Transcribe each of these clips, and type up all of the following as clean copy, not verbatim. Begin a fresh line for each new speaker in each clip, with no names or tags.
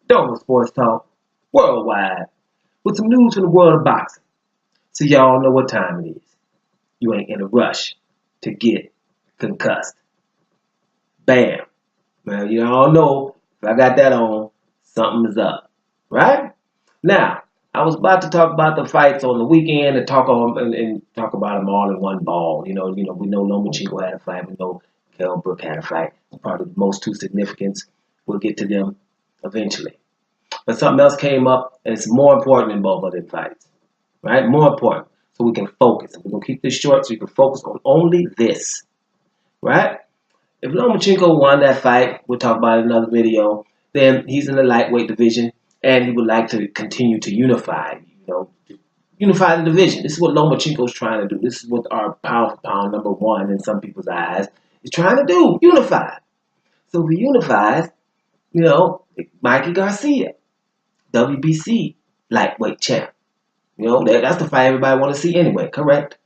Dover Sports Talk, worldwide, with some news from the world of boxing. So y'all know what time it is. You ain't in a rush to get concussed. Bam. Well, you all know if I got that on, something is up. Right? Now, I was about to talk about the fights on the weekend and talk about them all in one ball. We know Lomachenko had a fight. We know Kell Brook had a fight. Probably the most two significance. We'll get to them eventually. But something else came up, and it's more important than both of them fights. Right? More important. So we can focus. We're going to keep this short so you can focus on only this. Right? If Lomachenko won that fight, we'll talk about it in another video, then he's in the lightweight division, and he would like to continue to unify the division. This is what Lomachenko's trying to do. This is what our pound for pound number one in some people's eyes is trying to do, unify. So if he unifies, Mikey Garcia, WBC lightweight champ. That's the fight everybody want to see anyway, correct?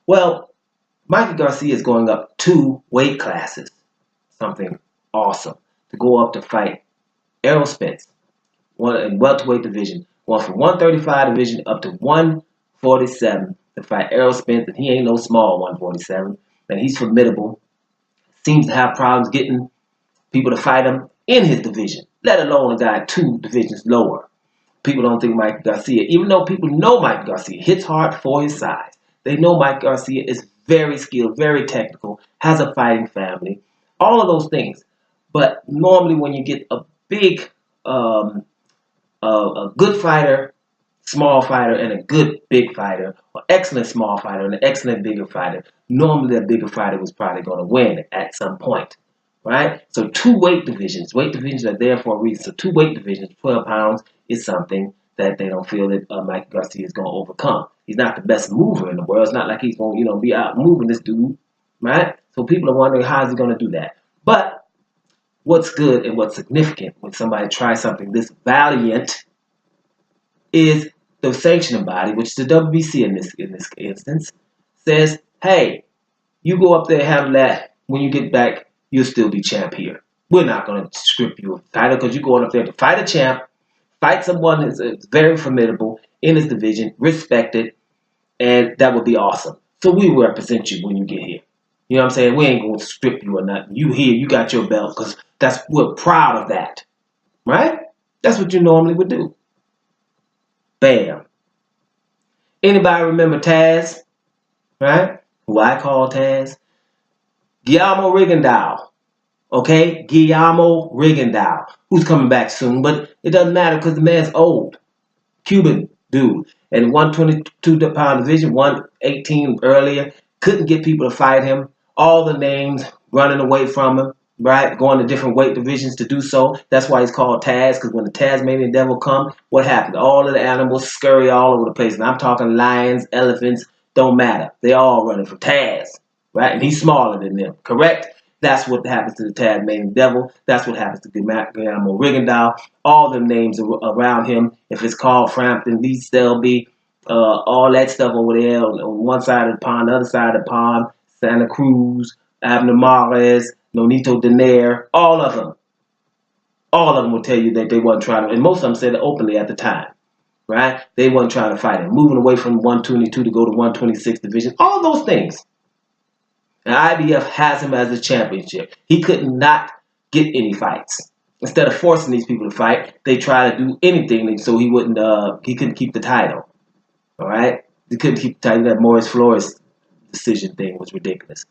Well, Mikey Garcia is going up 2 weight classes, something awesome, to go up to fight Errol Spence, one in welterweight division, going from 135 division up to 147 to fight Errol Spence, and he ain't no small 147, and he's formidable. Seems to have problems getting people to fight him in his division, let alone a guy 2 divisions lower. People don't think Mikey Garcia, even though people know Mikey Garcia, hits hard for his size. They know Mikey Garcia is very skilled, very technical, has a fighting family, all of those things. But normally when you get a big, a good fighter, small fighter, and a good big fighter, or excellent small fighter and an excellent bigger fighter, normally that bigger fighter was probably going to win at some point, right? So 2 weight divisions. Weight divisions are there for a reason. So 2 weight divisions, 12 pounds, is something that they don't feel that Mikey Garcia is going to overcome. He's not the best mover in the world. It's not like he's going to, be out moving this dude, right? So people are wondering how is he going to do that. But what's good and what's significant when somebody tries something this valiant is the sanctioning body, which is the WBC in this instance, says, hey, you go up there and handle that. When you get back, you'll still be champ here. We're not going to strip you of the title because you're going up there to fight a champ, fight someone who's very formidable in his division, respected, and that would be awesome. So we will represent you when you get here. You know what I'm saying? We ain't going to strip you or nothing. You here, you got your belt because we're proud of that. Right? That's what you normally would do. Bam. Anybody remember Taz? Right? Who I call Taz? Guillermo Rigondeaux. Okay? Guillermo Rigondeaux. Who's coming back soon, but it doesn't matter because the man's old. Cuban dude. And 122-pound division, 118 earlier. Couldn't get people to fight him. All the names running away from him, right? Going to different weight divisions to do so. That's why he's called Taz, because when the Tasmanian devil come, what happened? All of the animals scurry all over the place. And I'm talking lions, elephants, don't matter. They all running for Taz, right? And he's smaller than them, correct? That's what happens to the Tasmanian devil. That's what happens to Guillermo Rigondeaux. All the names around him, if it's called Frampton, Lee Selby, all that stuff over there on one side of the pond, the other side of the pond, Santa Cruz, Abner Mares, Nonito Donaire, all of them. All of them will tell you that they wasn't trying to, and most of them said it openly at the time, right? They wasn't trying to fight him. Moving away from 122 to go to 126 division, all those things. And IBF has him as a championship. He could not get any fights. Instead of forcing these people to fight, they try to do anything so he couldn't keep the title. All right? He couldn't keep the title. That Morris Flores decision thing was ridiculous.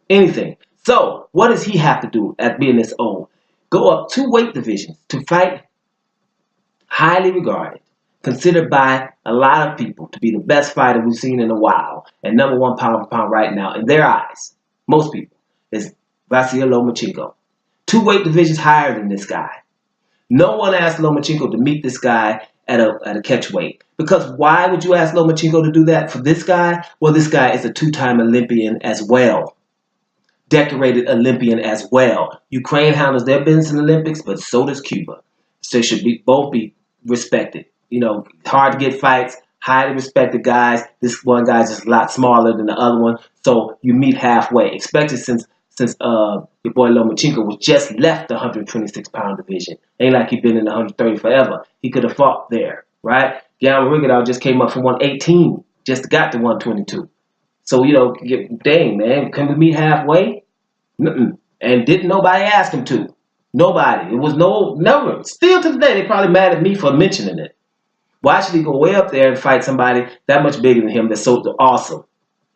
Anything. So, what does he have to do at being this old? Go up 2 weight divisions to fight highly regarded, considered by a lot of people to be the best fighter we've seen in a while, and number 1 pound for pound right now in their eyes. Most people is Vasyl Lomachenko. 2 weight divisions higher than this guy. No one asked Lomachenko to meet this guy at a catch weight. Because why would you ask Lomachenko to do that for this guy? Well, this guy is a 2-time Olympian as well. Decorated Olympian as well. Ukraine handles their business in the Olympics, but so does Cuba. So they should both be respected. Hard to get fights. Highly respected guys. This one guy's just a lot smaller than the other one. So you meet halfway. Especially since since your boy Lomachenko was just left the 126-pound division. Ain't like he been in the 130 forever. He could have fought there, right? Guillermo Rigondeaux just came up from 118, just got to 122. So, you know, dang, man, can we meet halfway? And didn't nobody ask him to. Nobody. It was never. Still to today, they probably mad at me for mentioning it. Why should he go way up there and fight somebody that much bigger than him that's so awesome?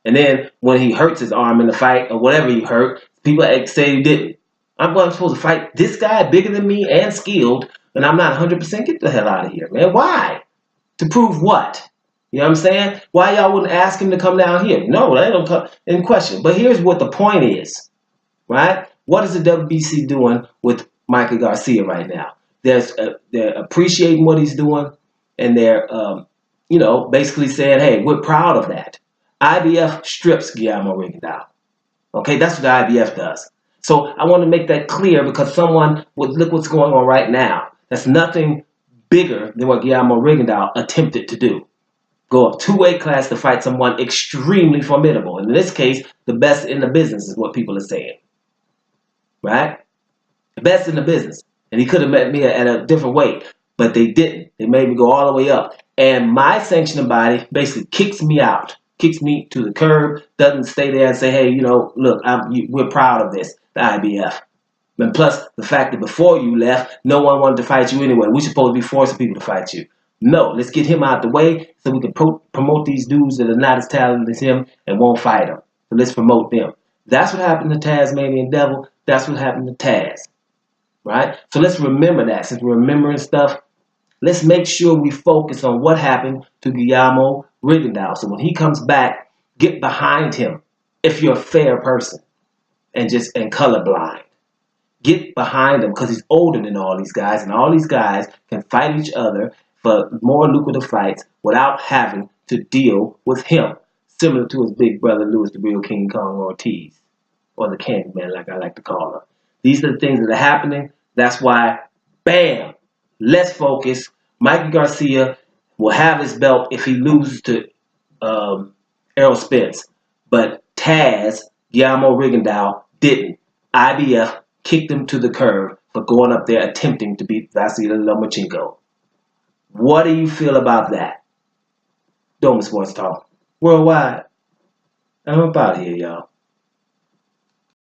And then when he hurts his arm in the fight or whatever he hurt, people say he didn't. I'm supposed to fight this guy bigger than me and skilled, and I'm not 100%. Get the hell out of here, man. Why? To prove what? You know what I'm saying? Why y'all wouldn't ask him to come down here? No, that don't come in question. But here's what the point is, right? What is the WBC doing with Mikey Garcia right now? They're appreciating what he's doing, and they're, you know, basically saying, hey, we're proud of that. IBF strips Guillermo Rigondeaux. Okay, that's what the IBF does. So I want to make that clear because someone would look what's going on right now. That's nothing bigger than what Guillermo Rigondeaux attempted to do. Go up 2 weight class to fight someone extremely formidable. And in this case, the best in the business is what people are saying. Right? The best in the business. And he could have met me at a different weight, but they didn't. They made me go all the way up. And my sanctioning body basically kicks me out. Kicks me to the curb, doesn't stay there and say, hey, you know, look, we're proud of this, the IBF. And plus, the fact that before you left, no one wanted to fight you anyway. We're supposed to be forcing people to fight you. No, let's get him out the way so we can promote these dudes that are not as talented as him and won't fight him. So let's promote them. That's what happened to Tasmanian Devil. That's what happened to Taz. Right? So let's remember that. Since we're remembering stuff, let's make sure we focus on what happened to Guillermo Rigondeaux. So when he comes back, get behind him if you're a fair person and colorblind. Get behind him because he's older than all these guys, and all these guys can fight each other for more lucrative fights without having to deal with him, similar to his big brother Louis the Real King Kong Ortiz, or the Candyman like I like to call him. These are the things that are happening. That's why, bam, let's focus. Mikey Garcia will have his belt if he loses to Errol Spence. But Taz, Guillermo Rigondeaux, didn't. IBF kicked him to the curb for going up there attempting to beat Vasily Lomachenko. What do you feel about that? Dome Sports Talk. Worldwide. I'm up out of here, y'all.